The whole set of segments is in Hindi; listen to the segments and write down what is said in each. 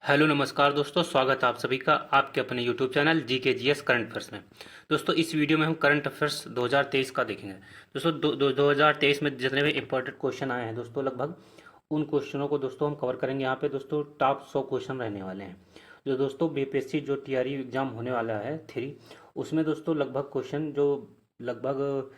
हेलो नमस्कार दोस्तों, स्वागत है आप सभी का आपके अपने यूट्यूब चैनल जी के जी एस करंट अफेयर्स में। दोस्तों इस वीडियो में हम करंट अफेयर्स 2023 का देखेंगे। दोस्तों 2023 में जितने भी इंपॉर्टेंट क्वेश्चन आए हैं दोस्तों, लगभग उन क्वेश्चनों को दोस्तों हम कवर करेंगे। यहाँ पे दोस्तों टॉप 100 क्वेश्चन रहने वाले हैं। जो दोस्तों बीपीएससी जो टीआरई एग्जाम होने वाला है 3, उसमें दोस्तों लगभग क्वेश्चन जो लगभग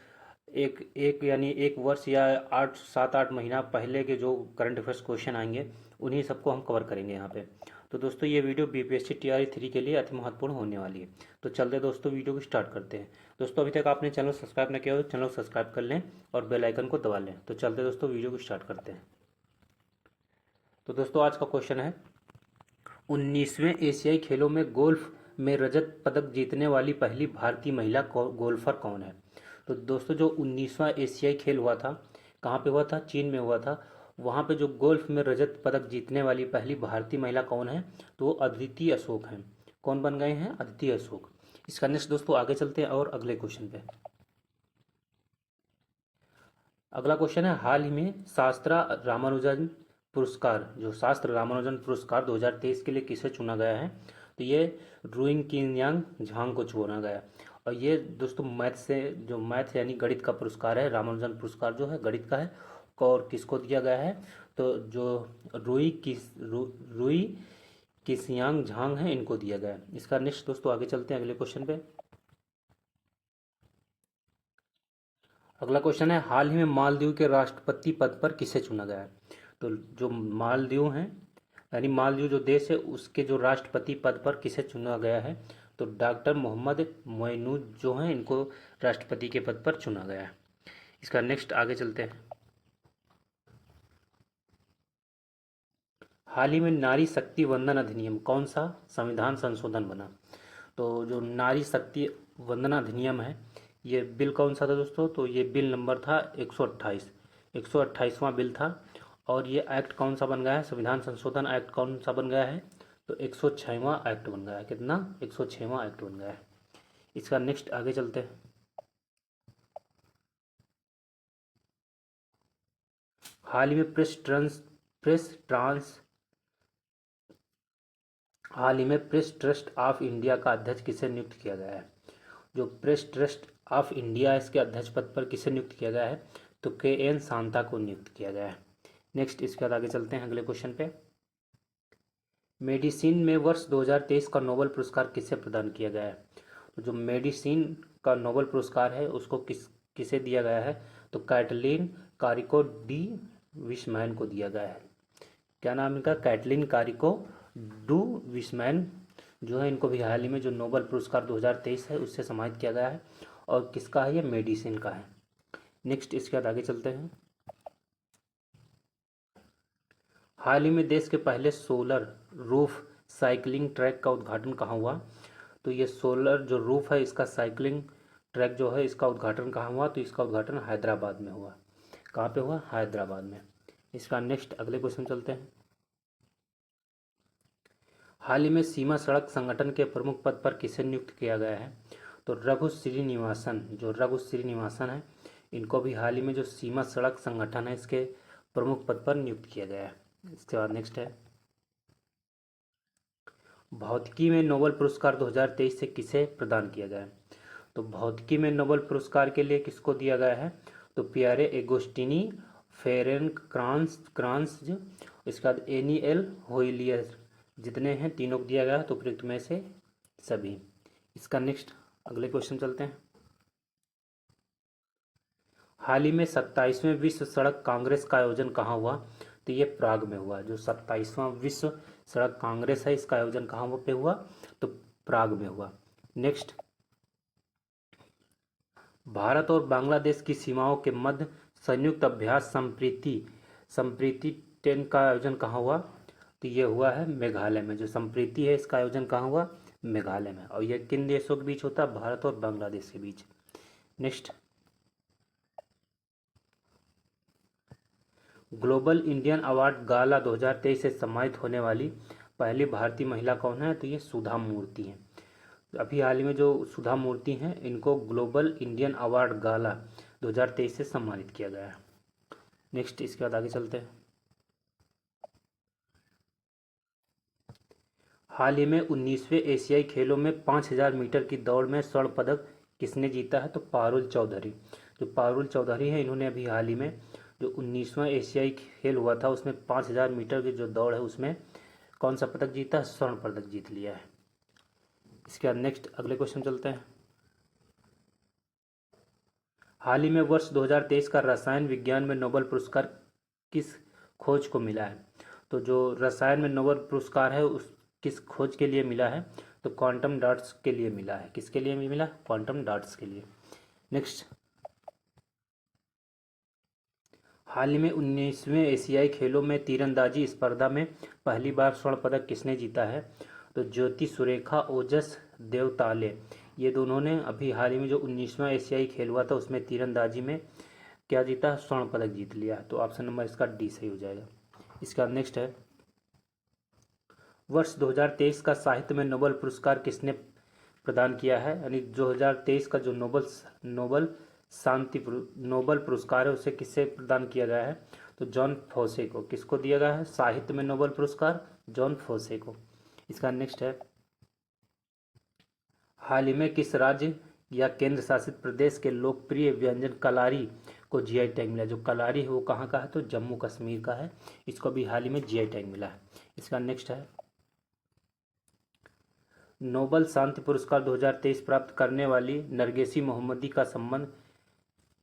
एक एक यानी एक वर्ष या 8 7 8 महीना पहले के जो करंट अफेयर्स क्वेश्चन आएंगे, उन्हीं सबको हम कवर करेंगे यहाँ पे। तो दोस्तों ये वीडियो बीपीएससी टीआरई 3 के लिए अति महत्वपूर्ण होने वाली है। तो चलते दोस्तों वीडियो को स्टार्ट करते हैं। दोस्तों अभी तक आपने चैनल सब्सक्राइब नहीं किया हो तो चैनल सब्सक्राइब कर लें और बेल आइकन को दबा लें। तो चलते दोस्तों वीडियो को स्टार्ट करते हैं। तो दोस्तों आज का क्वेश्चन है, 19वें एशियाई खेलों में गोल्फ में रजत पदक जीतने वाली पहली भारतीय महिला गोल्फर कौन है। तो दोस्तों जो 19वां एशियाई खेल हुआ था, कहाँ पे हुआ था? चीन में हुआ था। वहाँ पे जो गोल्फ में रजत पदक जीतने वाली पहली भारतीय महिला कौन है? तो वो अदिति अशोक हैं। कौन बन गए हैं? अदिति अशोक। इसका नेक्स्ट दोस्तों आगे चलते हैं और अगले क्वेश्चन पे। अगला क्वेश्चन है, हाल ही में शास्त्रा रामानुजन पुरस्कार, जो शास्त्र रामानुजन पुरस्कार 2023 के लिए किसे चुना गया है? तो ये रुइंग किनयांग झांग को चुना गया। और ये दोस्तों मैथ से, जो मैथ यानी गणित का पुरस्कार है, रामानुजन पुरस्कार जो है गणित का है। और किसको दिया गया है? तो जो रुई किसियांग झांग है, इनको दिया गया है। इसका नेक्स्ट दोस्तों आगे चलते हैं अगले क्वेश्चन पे। अगला क्वेश्चन है, हाल ही में मालदीव के राष्ट्रपति पद पर किसे चुना गया है? तो जो मालदीव हैं, यानी मालदीव जो देश है, उसके जो राष्ट्रपति पद पर किसे चुना गया है? तो डॉक्टर मोहम्मद मोइनूज जो हैं, इनको राष्ट्रपति के पद पर चुना गया है। इसका नेक्स्ट आगे चलते हैं। हाल ही में नारी शक्ति वंदन अधिनियम कौन सा संविधान संशोधन बना? तो जो नारी शक्ति वंदना अधिनियम है, ये बिल कौन सा था दोस्तों? तो ये बिल नंबर था 128, 128वां बिल था। और ये एक्ट कौन सा बन गया है? संविधान संशोधन एक्ट कौन सा बन गया है? तो 106वां एक्ट बन गया है। कितना? 106वां एक्ट बन गया है। इसका नेक्स्ट आगे चलते हैं। हाल ही में हाल ही में प्रेस ट्रस्ट ऑफ इंडिया का अध्यक्ष किसे नियुक्त किया गया है? जो प्रेस ट्रस्ट ऑफ इंडिया, इसके अध्यक्ष पद पर किसे नियुक्त किया गया है? तो KN शांता को नियुक्त किया गया है। नेक्स्ट इसके बाद आगे चलते हैं अगले क्वेश्चन पे। मेडिसिन में वर्ष 2023 का नोबेल पुरस्कार किसे प्रदान किया गया है? तो जो मेडिसिन का नोबेल पुरस्कार है, उसको किसे दिया गया है? तो कैटलीन कारिको डी विस्मैन को दिया गया है। क्या नाम इनका? कैटलीन कारिको डू विस्मैन जो है, इनको भी हाल ही में जो नोबेल पुरस्कार 2023 है उससे सम्मानित किया गया है। और किसका है? ये मेडिसिन का है। नेक्स्ट इसके बाद आगे चलते हैं। हाल ही में देश के पहले सोलर रूफ साइकिलिंग ट्रैक का उद्घाटन कहाँ हुआ? तो ये सोलर जो रूफ है, इसका साइकिलिंग ट्रैक जो है, इसका उद्घाटन कहाँ हुआ? तो इसका उद्घाटन हैदराबाद में हुआ। कहाँ पे हुआ? हैदराबाद में। इसका नेक्स्ट अगले क्वेश्चन चलते हैं। हाल ही में सीमा सड़क संगठन के प्रमुख पद पर किसे नियुक्त किया गया है? तो रघु श्रीनिवासन, जो रघु श्रीनिवासन है, इनको भी हाल ही में जो सीमा सड़क संगठन है, इसके प्रमुख पद पर नियुक्त किया गया है। इसके बाद नेक्स्ट है, भौतिकी में नोबेल पुरस्कार 2023 से किसे प्रदान किया गया है? तो भौतिकी में नोबेल पुरस्कार के लिए किसको दिया गया है? तो पियरे एगोस्टिनी, फेरेन क्रांस, इसके बाद एनिएल होइलियर, जितने हैं तीनों को दिया गया है। तो उपयुक्त में से सभी। इसका नेक्स्ट अगले क्वेश्चन चलते हैं। हाल ही में 27वें विश्व सड़क कांग्रेस का आयोजन कहाँ हुआ? तो ये प्राग में हुआ। जो 27वां विश्व सड़क कांग्रेस है, इसका आयोजन कहाँ पे हुआ? तो प्राग में हुआ। नेक्स्ट, भारत और बांग्लादेश की सीमाओं के मध्य संयुक्त अभ्यास संप्रीति 10 का आयोजन कहाँ हुआ? तो ये हुआ है मेघालय में। जो संप्रीति है, इसका आयोजन कहाँ हुआ? मेघालय में। और ये किन देशों के बीच होता है? भारत और बांग्लादेश के बीच। नेक्स्ट, ग्लोबल इंडियन अवार्ड गाला 2023 से सम्मानित होने वाली पहली भारतीय महिला कौन है? तो ये सुधा मूर्ति हैं। अभी हाल ही में जो सुधा मूर्ति हैं, इनको ग्लोबल इंडियन अवार्ड गाला 2023 से सम्मानित किया गया है। नेक्स्ट इसके बाद आगे चलते हैं। हाल ही में 19वें एशियाई खेलों में 5000 मीटर की दौड़ में स्वर्ण पदक किसने जीता है? तो पारुल चौधरी। जो पारुल चौधरी है, इन्होंने अभी हाल ही में जो 19वां एशियाई खेल हुआ था उसमें 5000 मीटर की जो दौड़ है उसमें कौन सा पदक जीता है? स्वर्ण पदक जीत लिया है। इसके बाद नेक्स्ट अगले क्वेश्चन चलते हैं। हाल ही में वर्ष 2023 का रसायन विज्ञान में नोबेल पुरस्कार किस खोज को मिला है? तो जो रसायन में नोबेल पुरस्कार है उस किस खोज के लिए मिला है? तो क्वांटम डॉट्स के लिए मिला है। किसके लिए मिला? क्वांटम डॉट्स के लिए। नेक्स्ट, हाल ही में 19वें एशियाई खेलों में तीरंदाजी स्पर्धा में पहली बार स्वर्ण पदक किसने जीता है? तो ज्योति सुरेखा, ओजस देवताले, ये दोनों ने अभी हाल ही में जो 19वां एशियाई खेल हुआ था उसमें तीरंदाजी में क्या जीता? स्वर्ण पदक जीत लिया है। तो ऑप्शन नंबर इसका डी सही हो जाएगा। इसका नेक्स्ट है, वर्ष 2023 का साहित्य में नोबेल पुरस्कार किसने प्रदान किया है? यानी 2023 का जो नोबेल नोबेल पुरस्कार है उसे किससे प्रदान किया गया है? तो जॉन फोसे को। किसको दिया गया है साहित्य में नोबेल पुरस्कार? जॉन फोसे को। इसका नेक्स्ट है, हाल ही में किस राज्य या केंद्र शासित प्रदेश के लोकप्रिय व्यंजन कलारी को जीआई टैग मिला? जो कलारी है वो कहाँ का है? तो जम्मू कश्मीर का है। इसको भी हाल ही में जीआई टैग मिला है। इसका नेक्स्ट है, नोबेल शांति पुरस्कार 2023 प्राप्त करने वाली नरगिस मोहम्मदी का संबंध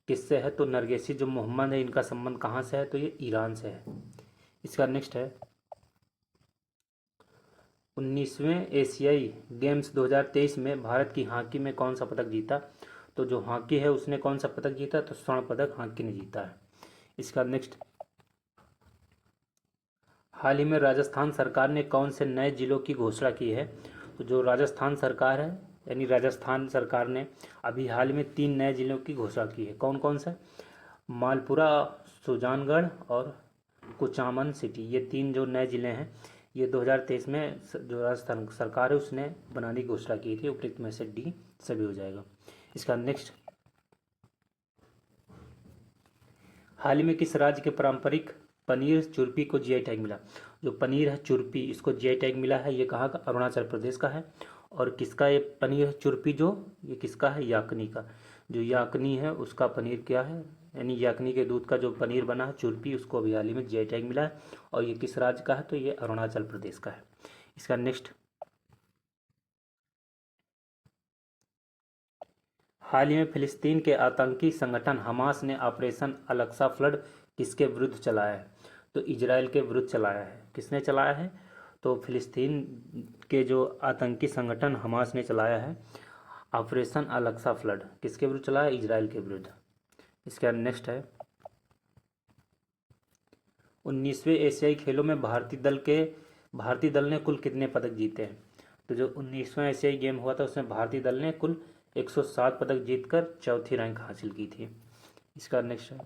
किससे है? तो नरगिस जो मोहम्मद है इनका संबंध कहाँ से है? तो ये ईरान से है। इसका नेक्स्ट है, 19वें एशियाई गेम्स 2023 में भारत की हॉकी में कौन सा पदक जीता? तो जो हॉकी है उसने कौन सा पदक जीता? तो स्वर्ण पदक हॉकी ने जीता है। इसका नेक्स्ट, हाल ही में राजस्थान सरकार ने कौन से नए जिलों की घोषणा की है? तो जो राजस्थान सरकार है यानी राजस्थान सरकार ने अभी हाल में 3 नए जिलों की घोषणा की है। कौन कौन सा? मालपुरा, सुजानगढ़ और कुचामन सिटी, ये 3 जो नए ज़िले हैं ये 2023 में जो राजस्थान सरकार है उसने बनाने की घोषणा की थी। उपयुक्त में से डी सभी हो जाएगा। इसका नेक्स्ट, हाल ही में किस राज्य के पारंपरिक पनीर चुरपी को जीआई टैग मिला? जो पनीर है चुरपी इसको जीआई टैग मिला है। ये कहाँ का? अरुणाचल प्रदेश का है। और किसका ये पनीर है चुरपी? जो ये किसका है? याकनी का। जो याकनी है उसका पनीर क्या है? यानी याकनी के दूध का जो पनीर बना है चुरपी, उसको अभी हाल ही में जीआई टैग मिला है। और ये किस राज्य का है? तो ये अरुणाचल प्रदेश का है। इसका नेक्स्ट, हाल ही में फिलिस्तीन के आतंकी संगठन हमास ने ऑपरेशन अलक्सा फ्लड किसके विरुद्ध चलाया है? तो इजराइल के विरुद्ध चलाया है। किसने चलाया है? तो फिलिस्तीन के जो आतंकी संगठन हमास ने चलाया है ऑपरेशन अलक्सा फ्लड। किसके विरुद्ध चलाया? इजराइल के विरुद्ध। इसका नेक्स्ट है, 19वें एशियाई खेलों में भारतीय दल ने कुल कितने पदक जीते हैं? तो जो 19वां एशियाई गेम हुआ था उसमें भारतीय दल ने कुल 107 पदक जीतकर चौथी रैंक हासिल की थी। इसका नेक्स्ट है,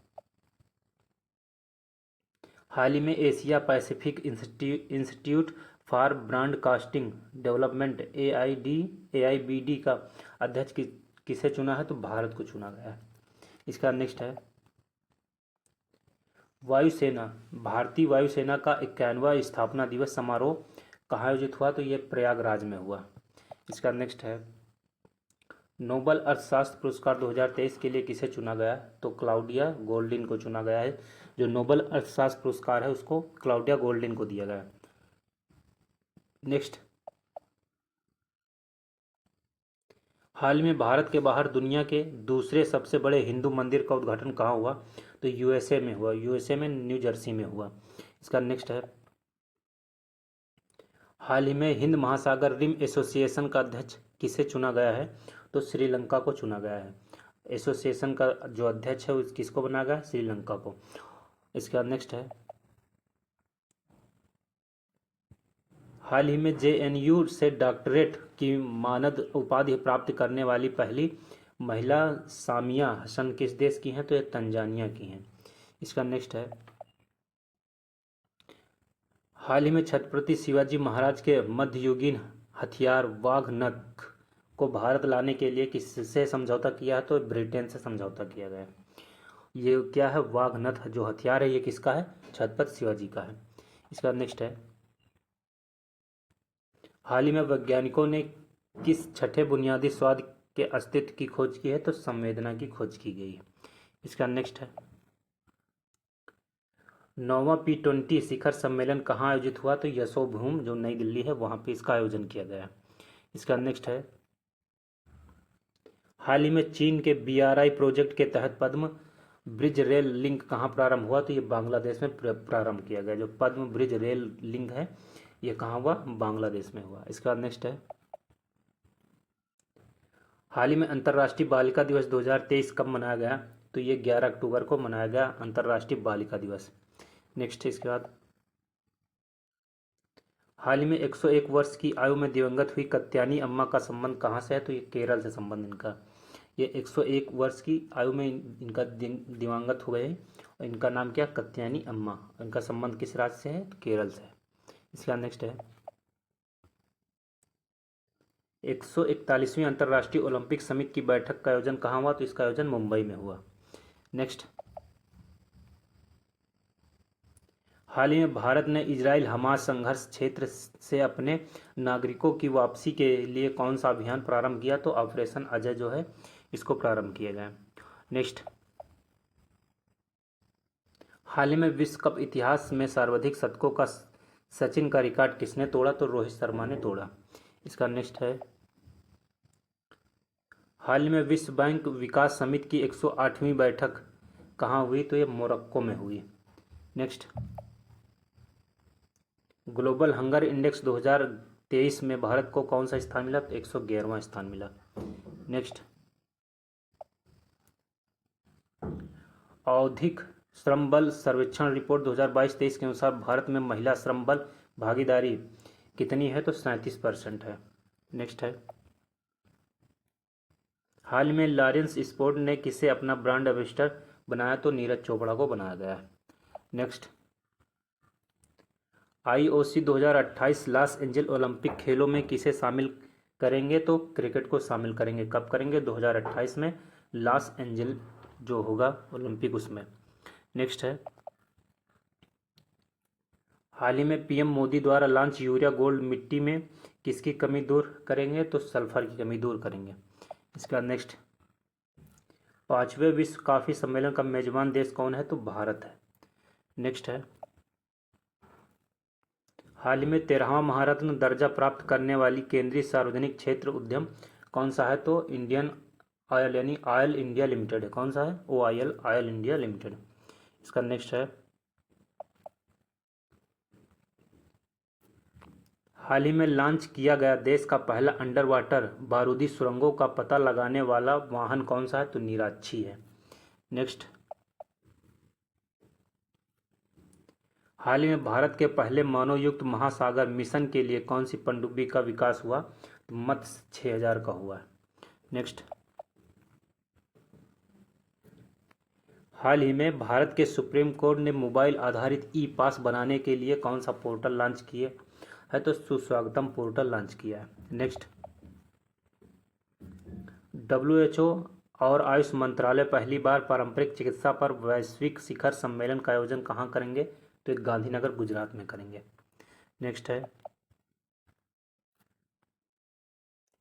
हाल ही में Asia Pacific institute for broadcasting development AIBD का अध्यक्ष किसे चुना है? तो भारत को चुना गया है। इसका नेक्स्ट है, वायुसेना भारतीय वायुसेना का 51वां स्थापना दिवस समारोह कहाँ आयोजित हुआ? तो ये प्रयागराज में हुआ। इसका नेक्स्ट है, नोबेल अर्थशास्त्र पुरस्कार 2023 के लिए किसे चुना गया? तो क्लाउडिया गोल्डिन को चुना गया है। जो नोबेल अर्थशास्त्र पुरस्कार है उसको क्लाउडिया गोल्डिन को दिया गया है। नेक्स्ट, हाल में भारत के बाहर दुनिया के दूसरे सबसे बड़े हिंदू मंदिर का उद्घाटन कहाँ हुआ? तो यूएसए में हुआ। यूएसए में न्यू जर्सी में हुआ। इसका नेक्स्ट है, हाल ही में हिंद महासागर रिम एसोसिएशन का अध्यक्ष किसे चुना गया है? तो श्रीलंका को चुना गया है। एसोसिएशन का जो अध्यक्ष है किसको बना गया? श्रीलंका को। इसका नेक्स्ट है, हाल ही में JNU से डॉक्टरेट की मानद उपाधि प्राप्त करने वाली पहली महिला सामिया हसन किस देश की हैं? तो ये तंजानिया की हैं। इसका नेक्स्ट है, हाल ही में छत्रपति शिवाजी महाराज के मध्ययुगीन हथियार वाघ नख को भारत लाने के लिए किससे समझौता किया है? तो ब्रिटेन से समझौता किया गया। ये क्या है? वाघ नथ जो हथियार है ये किसका है? छत्रपति शिवाजी का है। इसका नेक्स्ट है, हाल ही में वैज्ञानिकों ने किस छठे बुनियादी स्वाद के अस्तित्व की खोज की है? तो संवेदना की खोज की गई है। इसका नेक्स्ट है, 9वां P20 शिखर सम्मेलन कहाँ आयोजित हुआ? तो यशोभूम जो नई दिल्ली है वहाँ पे इसका आयोजन किया गया। इसका नेक्स्ट है, हाल ही में चीन के BRI प्रोजेक्ट के तहत पद्म ब्रिज रेल लिंक कहाँ प्रारंभ हुआ? तो ये बांग्लादेश में प्रारंभ किया गया। जो पद्म ब्रिज रेल लिंक है ये कहाँ हुआ? बांग्लादेश में हुआ। इसके बाद नेक्स्ट है, हाल ही में अंतर्राष्ट्रीय बालिका दिवस 2023 कब मनाया गया? तो ये 11 अक्टूबर को मनाया गया अंतर्राष्ट्रीय बालिका दिवस। नेक्स्ट इसके बाद, हाल ही में 101 वर्ष की आयु में दिवंगत हुई कत्यानी अम्मा का संबंध कहाँ से है? तो ये केरल से संबंध इनका। ये 101 वर्ष की आयु में इनका दिवंगत हुए हैं और इनका नाम क्या? कत्यानी अम्मा। इनका संबंध किस राज्य से है? तो केरल से है। इसका नेक्स्ट है, 141वीं अंतर्राष्ट्रीय ओलंपिक समिति की बैठक का आयोजन कहाँ हुआ? तो इसका आयोजन मुंबई में हुआ। नेक्स्ट, हाल ही में भारत ने इजराइल हमास संघर्ष क्षेत्र से अपने नागरिकों की वापसी के लिए कौन सा अभियान प्रारंभ किया? तो ऑपरेशन अजय जो है इसको प्रारंभ किया गया। नेक्स्ट, हाल ही में विश्व कप इतिहास में सर्वाधिक शतकों का सचिन का रिकॉर्ड किसने तोड़ा? तो रोहित शर्मा ने तोड़ा। इसका नेक्स्ट है, हाल ही में विश्व बैंक विकास समिति की 108वीं बैठक कहाँ हुई? तो ये मोरक्को में हुई। नेक्स्ट, ग्लोबल हंगर इंडेक्स 2023 में भारत को कौन सा स्थान मिला? तो 111वां स्थान मिला। नेक्स्ट, औद्योगिक श्रम बल सर्वेक्षण रिपोर्ट 2022-23 के अनुसार भारत में महिला श्रम बल भागीदारी कितनी है? तो 37% है। नेक्स्ट है, हाल में लॉरेंस स्पोर्ट ने किसे अपना ब्रांड एम्बेसडर बनाया? तो नीरज चोपड़ा को बनाया गया है। Next, IOC 2028 loss angel Olympic खेलों में किसे शामिल करेंगे? तो क्रिकेट को शामिल करेंगे। कब करेंगे? 2028 में लॉस एंजल जो होगा ओलंपिक उसमें। नेक्स्ट है, हाल ही में PM मोदी द्वारा लॉन्च यूरिया गोल्ड मिट्टी में किसकी कमी दूर करेंगे? तो सल्फर की कमी दूर करेंगे। इसका नेक्स्ट, 5वें विश्व कॉफी सम्मेलन का मेजबान देश कौन है? तो भारत है। नेक्स्ट है, हाल ही में 13वां महारत्न दर्जा प्राप्त करने वाली केंद्रीय सार्वजनिक क्षेत्र उद्यम कौन सा है? तो इंडियन ऑयल यानी ऑयल इंडिया लिमिटेड है। कौन सा है? OIL oil India limited. इसका नेक्स्ट है, हाल ही में लॉन्च किया गया देश का पहला अंडर वाटर बारूदी सुरंगों का पता लगाने वाला वाहन कौन सा है? तो निराक्षी है। नेक्स्ट, हाल ही में भारत के पहले मानवयुक्त महासागर मिशन के लिए कौन सी पनडुब्बी का विकास हुआ? तो मत्स्य 6000 का हुआ है। नेक्स्ट, हाल ही में भारत के सुप्रीम कोर्ट ने मोबाइल आधारित ई-पास बनाने के लिए कौन सा पोर्टल लॉन्च किया है? तो सुस्वागतम पोर्टल लॉन्च किया है। नेक्स्ट, WHO और आयुष मंत्रालय पहली बार पारंपरिक चिकित्सा पर वैश्विक शिखर सम्मेलन का आयोजन कहाँ करेंगे? तो एक गांधीनगर गुजरात में करेंगे। नेक्स्ट है,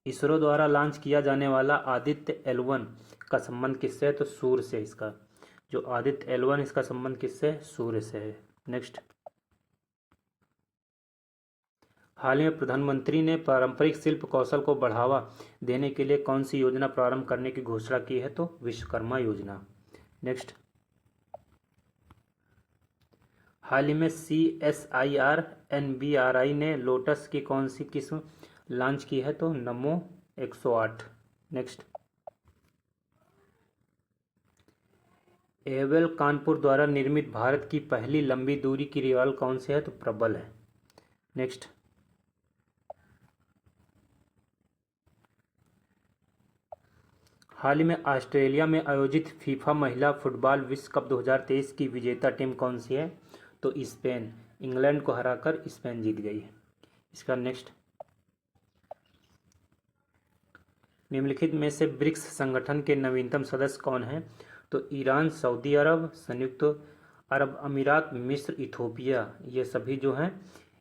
इसरो द्वारा लॉन्च किया जाने वाला आदित्य L1 का संबंध किससे है? तो सूर्य से। इसका जो आदित्य L1 इसका संबंध किससे? सूर्य से है। नेक्स्ट, हाल ही में प्रधानमंत्री ने पारंपरिक शिल्प कौशल को बढ़ावा देने के लिए कौन सी योजना प्रारंभ करने की घोषणा की है? तो विश्वकर्मा योजना। नेक्स्ट, हाल ही में CSIR NBRI ने लोटस की कौन सी किस्म लॉन्च की है? तो नमो 108। नेक्स्ट, एवेल कानपुर द्वारा निर्मित भारत की पहली लंबी दूरी की रिवाल कौन सी है? तो प्रबल है। नेक्स्ट, हाल ही में ऑस्ट्रेलिया में आयोजित फीफा महिला फुटबॉल विश्व कप 2023 की विजेता टीम कौन सी है? तो स्पेन। इंग्लैंड को हराकर स्पेन जीत गई है। इसका नेक्स्ट, निम्नलिखित में से ब्रिक्स संगठन के नवीनतम सदस्य कौन हैं? तो ईरान, सऊदी अरब, संयुक्त अरब अमीरात, मिस्र, इथोपिया, ये सभी जो हैं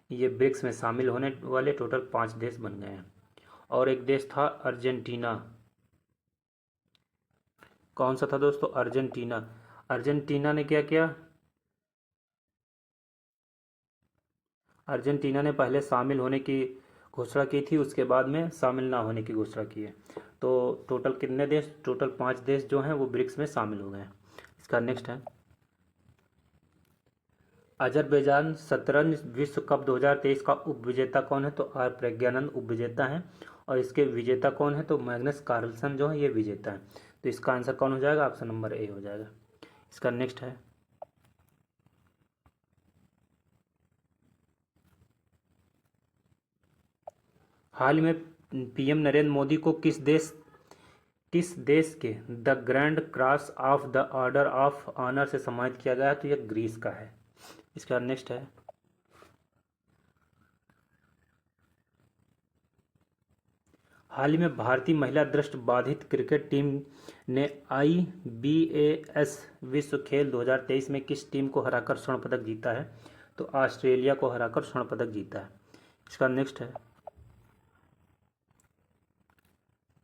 ये ब्रिक्स में शामिल होने वाले टोटल 5 देश बन गए हैं। और एक देश था अर्जेंटीना। कौन सा था दोस्तों? अर्जेंटीना। अर्जेंटीना ने क्या किया? अर्जेंटीना ने पहले शामिल होने की घोषणा की थी, उसके बाद में शामिल ना होने की घोषणा की है। तो टोटल कितने देश? टोटल 5 देश जो हैं वो ब्रिक्स में शामिल हो गए हैं। इसका नेक्स्ट है, अजरबैजान शतरंज विश्व कप 2023 का उपविजेता कौन है? तो आर प्रज्ञानंद उपविजेता हैं। और इसके विजेता कौन है? तो मैग्नस कार्लसन जो है ये विजेता है। तो इसका आंसर कौन हो जाएगा? ऑप्शन नंबर ए हो जाएगा। इसका नेक्स्ट है, हाल ही में पीएम नरेंद्र मोदी को किस देश के the grand cross of the order of honour से सम्मानित किया गया है? तो यह ग्रीस का है। इसका नेक्स्ट है, हाल ही में भारतीय महिला दृष्टिबाधित क्रिकेट टीम ने IBAS विश्व खेल 2023 में किस टीम को हराकर स्वर्ण पदक जीता है? तो ऑस्ट्रेलिया को हराकर स्वर्ण पदक जीता है। इसका नेक्स्ट है,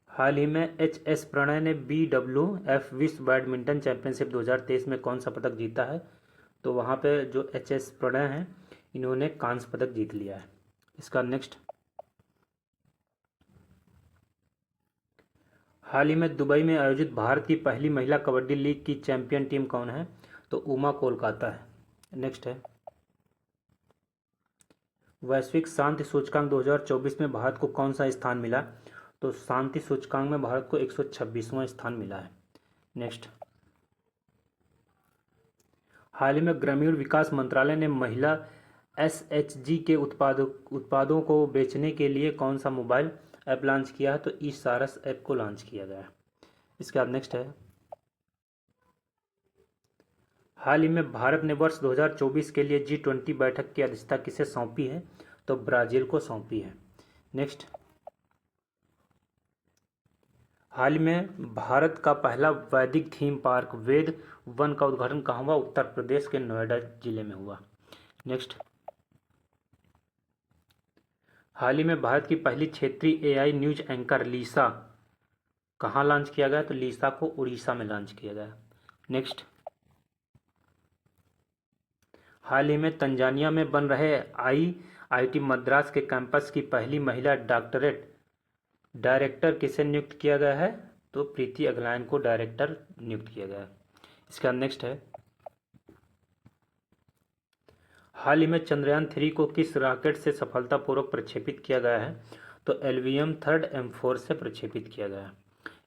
हाल ही में HS प्रणय ने BWF विश्व बैडमिंटन चैंपियनशिप 2023 में कौन सा पदक जीता है? तो वहाँ पे जो HS प्रणय हैं इन्होंने कांस्य पदक जीत लिया है। इसका नेक्स्ट, हाल ही में दुबई में आयोजित भारत की पहली महिला कबड्डी लीग की चैंपियन टीम कौन है? तो उमा कोलकाता है। नेक्स्ट है, वैश्विक शांति सूचकांक 2024 में भारत को कौन सा स्थान मिला? तो शांति सूचकांक में भारत को 126वां स्थान मिला है। नेक्स्ट, हाल ही में ग्रामीण विकास मंत्रालय ने महिला SHG के उत्पादों को बेचने के लिए कौन सा मोबाइल ऐप लॉन्च किया है? तो ई सारस ऐप को लॉन्च किया गया है। इसके बाद नेक्स्ट है, हाल ही में भारत ने वर्ष 2024 के लिए G20 बैठक की अध्यक्षता किसे सौंपी है? तो ब्राजील को सौंपी है। नेक्स्ट, हाल ही में भारत का पहला वैदिक थीम पार्क वेद वन का उद्घाटन कहाँ हुआ? उत्तर प्रदेश के नोएडा जिले में हुआ। नेक्स्ट, हाल ही में भारत की पहली क्षेत्रीय AI न्यूज एंकर लीसा कहाँ लॉन्च किया गया? तो लीसा को उड़ीसा में लॉन्च किया गया। नेक्स्ट, हाल ही में तंजानिया में बन रहे IIT मद्रास के कैंपस की पहली महिला डॉक्टरेट डायरेक्टर किसे नियुक्त किया गया है? तो प्रीति अगलायन को डायरेक्टर नियुक्त किया गया है। इसका नेक्स्ट है, हाल ही में चंद्रयान 3 को किस रॉकेट से सफलतापूर्वक प्रक्षेपित किया गया है? तो LVM 3 M4 से प्रक्षेपित किया गया है।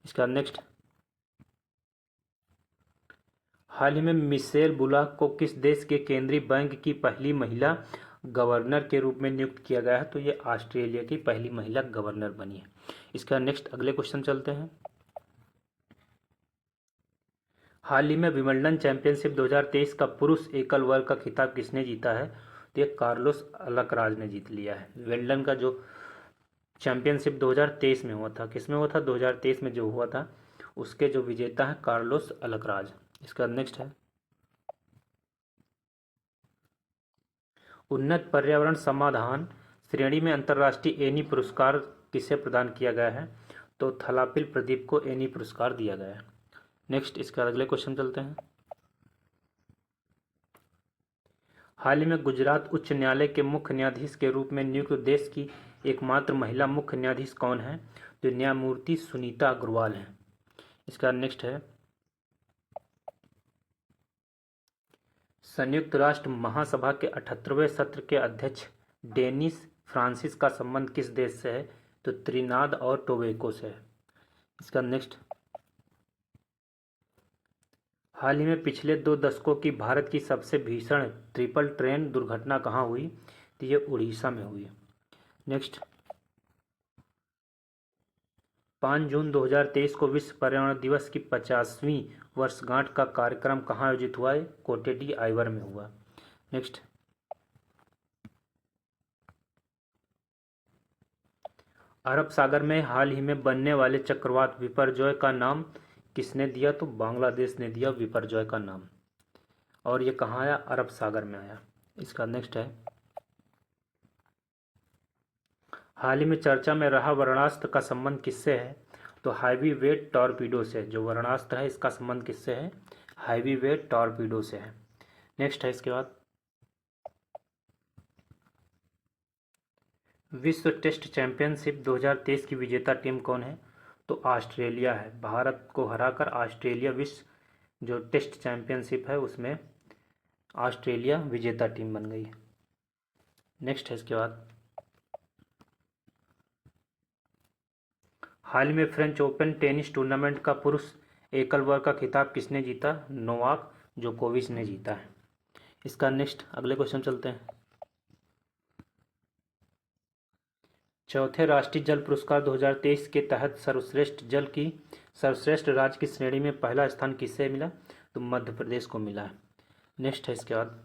इसका नेक्स्ट, हाल ही में मिशेल बुलाक को किस देश के केंद्रीय बैंक की पहली महिला गवर्नर के रूप में नियुक्त किया गया है? तो ये ऑस्ट्रेलिया की पहली महिला गवर्नर बनी है। इसका नेक्स्ट अगले क्वेश्चन चलते हैं, हाल ही में विंबलडन चैंपियनशिप 2023 का पुरुष एकल वर्ग का खिताब किसने जीता है? तो ये कार्लोस अलकराज ने जीत लिया है। विंबलडन का जो चैंपियनशिप 2023 में हुआ था, किस में हुआ था? 2023 में जो हुआ था उसके जो विजेता हैं कार्लोस अलकराज। इसका नेक्स्ट है, उन्नत पर्यावरण समाधान श्रेणी में अंतर्राष्ट्रीय एनी पुरस्कार किसे प्रदान किया गया है? तो थलापिल प्रदीप को एनी पुरस्कार दिया गया है। नेक्स्ट, इसका अगले क्वेश्चन चलते हैं, हाल ही में गुजरात उच्च न्यायालय के मुख्य न्यायाधीश के रूप में नियुक्त देश की एकमात्र महिला मुख्य न्यायाधीश कौन है? तो न्यायमूर्ति सुनीता अग्रवाल हैं। इसका नेक्स्ट है, संयुक्त राष्ट्र महासभा के 78वें सत्र के अध्यक्ष डेनिस फ्रांसिस का संबंध किस देश से है? तो त्रिनाद और टोबैगो से है। इसका नेक्स्ट, हाल ही में पिछले 2 दशकों की भारत की सबसे भीषण ट्रिपल ट्रेन दुर्घटना कहाँ हुई? तो ये उड़ीसा में हुई। नेक्स्ट, 5 जून 2023 को विश्व पर्यावरण दिवस की 50वीं वर्षगांठ का कार्यक्रम कहाँ आयोजित हुआ है? कोटेडी आइवर में हुआ। नेक्स्ट, अरब सागर में हाल ही में बनने वाले चक्रवात विपर्जॉय का नाम किसने दिया? तो बांग्लादेश ने दिया विपर्जॉय का नाम। और ये कहाँ आया? अरब सागर में आया। इसका नेक्स्ट है, हाल ही में चर्चा में रहा वर्णास्त्र का संबंध किससे है? तो हैवी वेट टॉर्पीडो से। जो वर्णास्त्र है इसका संबंध किससे है? हैवी वेट टॉर्पीडो से है। नेक्स्ट है इसके बाद, विश्व टेस्ट चैंपियनशिप 2023 की विजेता टीम कौन है? तो ऑस्ट्रेलिया है। भारत को हराकर ऑस्ट्रेलिया विश्व जो टेस्ट चैंपियनशिप है उसमें ऑस्ट्रेलिया विजेता टीम बन गई। नेक्स्ट है इसके बाद, हाल ही में फ्रेंच ओपन टेनिस टूर्नामेंट का पुरुष एकल वर्ग का खिताब किसने जीता? नोवाक जोकोविच ने जीता है। इसका नेक्स्ट अगले क्वेश्चन चलते हैं। चौथे राष्ट्रीय जल पुरस्कार 2023 के तहत सर्वश्रेष्ठ राज्य की श्रेणी में पहला स्थान किसे मिला? तो मध्य प्रदेश को मिला है। नेक्स्ट है इसके बाद,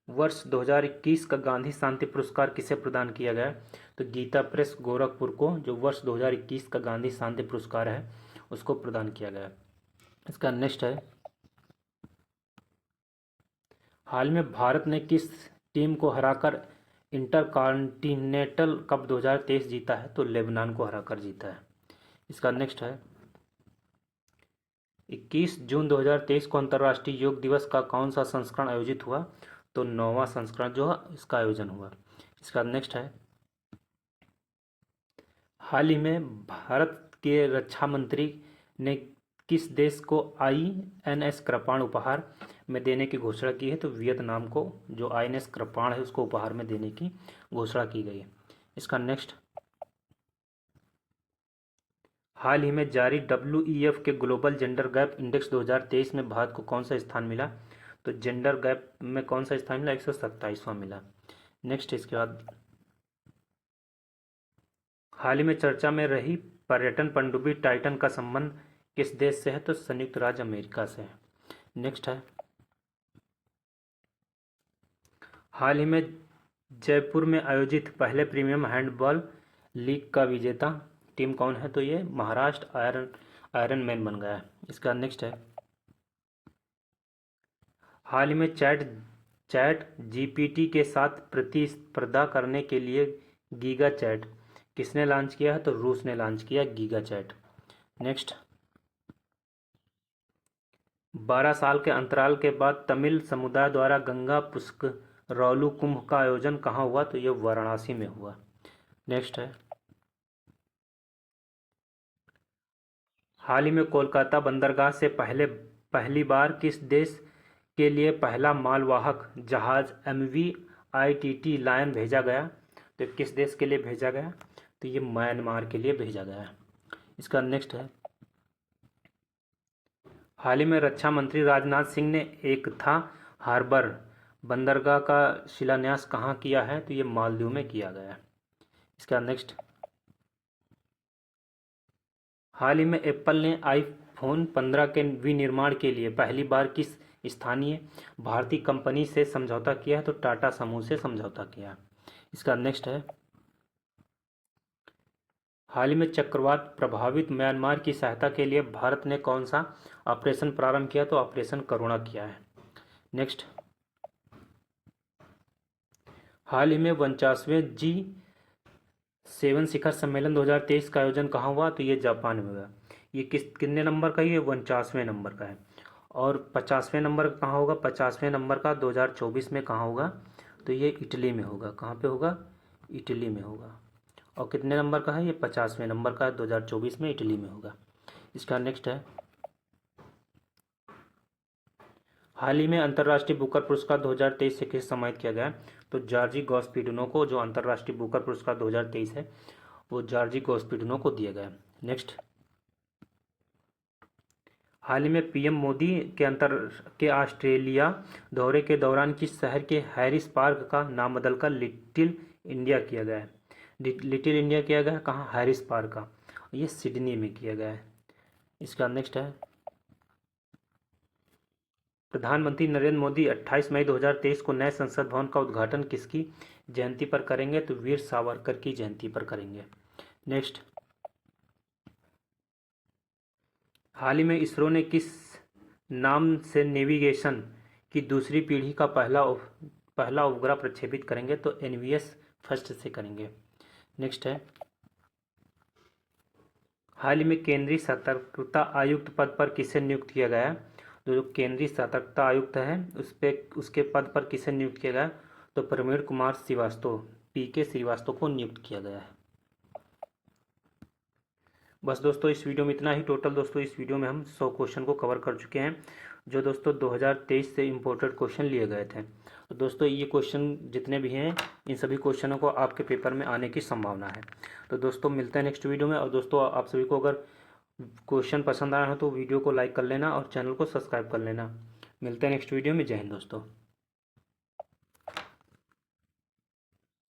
वर्ष 2021 का गांधी शांति पुरस्कार किसे प्रदान किया गया? तो गीता प्रेस गोरखपुर को जो वर्ष 2021 का गांधी शांति पुरस्कार है उसको प्रदान किया गया। इसका नेक्स्ट है, हाल में भारत ने किस टीम को हराकर इंटरकॉन्टिनेंटल कप 2023 जीता है? तो लेबनान को हराकर जीता है। इसका नेक्स्ट है, 21 जून 2023 को अंतर्राष्ट्रीय योग दिवस का कौन सा संस्करण आयोजित हुआ? तो 9वां संस्करण जो है इसका आयोजन हुआ। इसका नेक्स्ट है, हाल ही में भारत के रक्षा मंत्री ने किस देश को INS कृपाण उपहार में देने की घोषणा की है? तो वियतनाम को जो INS कृपाण है उसको उपहार में देने की घोषणा की गई है। इसका नेक्स्ट, हाल ही में जारी WEF के ग्लोबल जेंडर गैप इंडेक्स 2023 में भारत को कौन सा स्थान मिला? तो जेंडर गैप में कौन सा स्थान मिला? 127वां मिला। नेक्स्ट इसके बाद, हाल ही में चर्चा में रही पर्यटन पनडुब्बी टाइटन का संबंध किस देश से है? तो संयुक्त राज्य अमेरिका से है। नेक्स्ट है, हाल ही में जयपुर में आयोजित पहले प्रीमियम हैंडबॉल लीग का विजेता टीम कौन है? तो ये महाराष्ट्र आयरन मैन बन गया है। इसका नेक्स्ट है, हाल ही में चैट GPT के साथ प्रतिस्पर्धा करने के लिए गीगा चैट किसने लॉन्च किया है? तो रूस ने लॉन्च किया गीगा चैट। नेक्स्ट, 12 साल के अंतराल के बाद तमिल समुदाय द्वारा गंगा पुष्करौलु कुंभ का आयोजन कहाँ हुआ? तो ये वाराणसी में हुआ। नेक्स्ट है, हाल ही में कोलकाता बंदरगाह से पहली बार किस देश के लिए पहला मालवाहक जहाज MV ITT लायन भेजा गया? तो किस देश के लिए भेजा गया? तो ये म्यांमार के लिए भेजा गया है। इसका नेक्स्ट है, हाल ही में रक्षा मंत्री राजनाथ सिंह ने एकथा हार्बर बंदरगाह का शिलान्यास कहाँ किया है? तो ये मालदीव में किया गया है। इसका नेक्स्ट, हाल ही में एप्पल ने iPhone 15 के विनिर्माण के लिए पहली बार किस स्थानीय भारतीय कंपनी से समझौता किया है? तो टाटा समूह से समझौता किया। इसका नेक्स्ट है, हाल ही में चक्रवात प्रभावित म्यांमार की सहायता के लिए भारत ने कौन सा ऑपरेशन प्रारंभ किया? तो ऑपरेशन करुणा किया है। नेक्स्ट, हाल ही में 49वें G7 शिखर सम्मेलन 2023 का आयोजन कहाँ हुआ? तो ये जापान में हुआ। ये कितने नंबर का? ये 49वें नंबर का है। और 50वें नंबर का कहाँ होगा? 50वें नंबर का 2024 में कहाँ होगा? तो ये इटली में होगा। कहाँ पे होगा? इटली में होगा। और कितने नंबर का है? ये 50वें नंबर का 2024 में इटली में होगा। इसका नेक्स्ट है, हाल ही में अंतर्राष्ट्रीय बुकर पुरस्कार 2023 से किसे सम्मानित किया गया? तो जॉर्जी गॉस्पिडनो को जो अंतर्राष्ट्रीय बुकर पुरस्कार 2023 है वो जॉर्जी गॉस्पिडनो को दिया गया। नेक्स्ट, हाल ही में PM मोदी के ऑस्ट्रेलिया दौरे के दौरान किस शहर के हैरिस पार्क का नाम बदलकर लिटिल इंडिया किया गया है? लिटिल इंडिया किया गया है कहाँ? हैरिस पार्क का। ये सिडनी में किया गया है। इसका नेक्स्ट है, प्रधानमंत्री नरेंद्र मोदी 28 मई 2023 को नए संसद भवन का उद्घाटन किसकी जयंती पर करेंगे? तो वीर सावरकर की जयंती पर करेंगे। नेक्स्ट, हाल ही में इसरो ने किस नाम से नेविगेशन की दूसरी पीढ़ी का पहला उपग्रह प्रक्षेपित करेंगे तो एनवीएस फर्स्ट से करेंगे। नेक्स्ट है, हाल ही में केंद्रीय सतर्कता आयुक्त पद पर किसे नियुक्त किया गया है? तो जो केंद्रीय सतर्कता आयुक्त है उसके पद पर किसे नियुक्त किया गया? तो प्रवीण कुमार श्रीवास्तव, पीके श्रीवास्तव को नियुक्त किया गया है। बस दोस्तों इस वीडियो में इतना ही। टोटल दोस्तों इस वीडियो में हम 100 क्वेश्चन को कवर कर चुके हैं, जो दोस्तों 2023 से इम्पोर्टेड क्वेश्चन लिए गए थे। तो दोस्तों ये क्वेश्चन जितने भी हैं, इन सभी क्वेश्चनों को आपके पेपर में आने की संभावना है। तो दोस्तों मिलते हैं नेक्स्ट वीडियो में। और दोस्तों आप सभी को अगर क्वेश्चन पसंद आया हो तो वीडियो को लाइक कर लेना और चैनल को सब्सक्राइब कर लेना। मिलते हैं नेक्स्ट वीडियो में। जय हिंद दोस्तों।